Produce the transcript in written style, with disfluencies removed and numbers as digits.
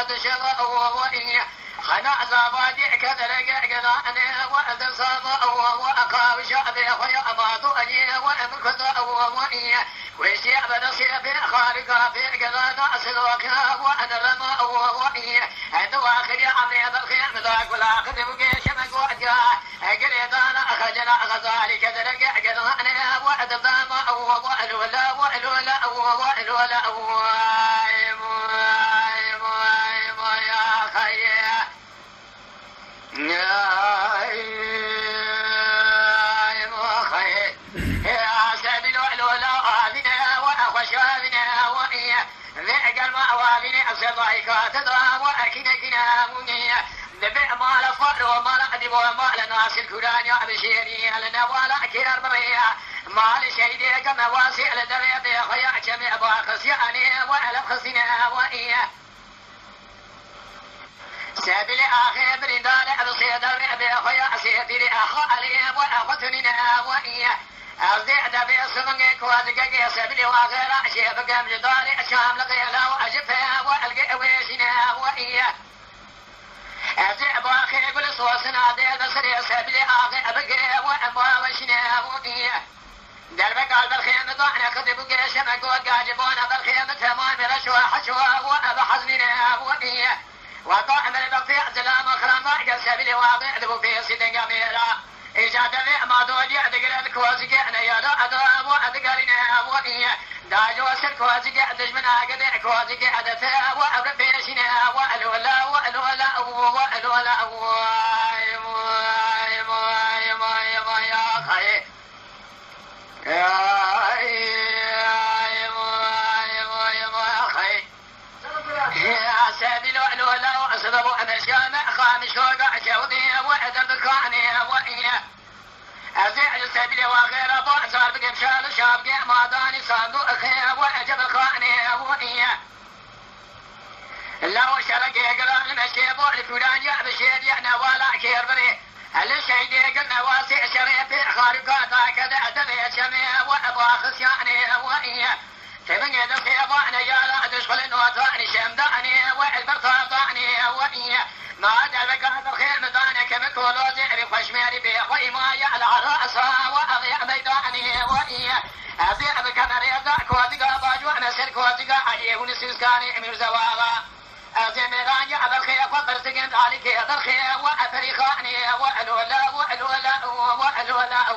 وحد شغى وإيه خنا زبادي كذلك جناني وأذ صاب وأقام شعبي ويا أماد أني وأمكت وإيه ويشيع بنصيب خارق في جنان أسلوك وأنا لما وإيه عند واخر عمري بالخير ذاك والآخر بقيش مقوجا قريتانا أخجنا غزالي كذلك جناني وأذ ضام وألولا وألولا وألولا يا خير يا سبيل الولا آمنا وأخشابنا وإيا ذئق المأوالين أصدائك تدرى وأكنكنا منيا نبع مال الفقر ومال أدب ومال ناس الكران يا بشيري لنا ولا كير بريا مال شيدي كما واسع لدري بخيا جميع باخسياني وألف خسنا وإيا سبيل آخر برندان أبصيدر بخيا سيدي أخالي وأخوتننا وإيا أصدق دبي سمعك وازقك سبيل وآخر أشياء بقام جداري أشام لقيلا وأجفها وألقى ويشنا وإيا أزع باخر كل صوصنا دير سري سبيل آخر أبقى وأبا وشنا وإيا دربك على الخيمة ضعنا كذبك شمك وقاجبون بالخيمة تمام رشوة حشوة وأبا حزننا وإيا وطعم البقيع زلام أخرام أعجل سبيل واقع ذبو في سيدنا ميرا إجاد ما دوجي أدقر الكوازك أنا يا أدرام وأدقرنا وإيا داجو سركوازك أدجمنا قد كوازك أدثا وأبر بيشنا وألولا وألولا وألولا يا خير يا سبيل الولا وأسباب أمشيان خامش وقع جودي وأدب كاني وإيه أزع السبيل وغير بأسار بقمشال شابقي ماداني صندوق خير وأجب الخاني وإيه لو شرقي قرار المشي بول فلان يا بشير يعنا ولا كير بري الشيدي قلنا واسع شريف خارقاتا كذا أدبي شمي وأبا خسياني وإيه تبني دخي ضعني يا لا تشغل النواتاني شمداني والبرطة ضعني وإيه ما دلبك هذا الخير مداني كمكولو زعري خشميري بيخوي ماي على رأسها وأضيع بيداني وإيه أضيع بكمري ذاك وذقا باجو أنا سلك وذقا عليه ونسيسكاني أمير زواغا أزميراني على الخير فضل سقند عليك هذا الخير وأفريخاني وألولا وألولا وألولا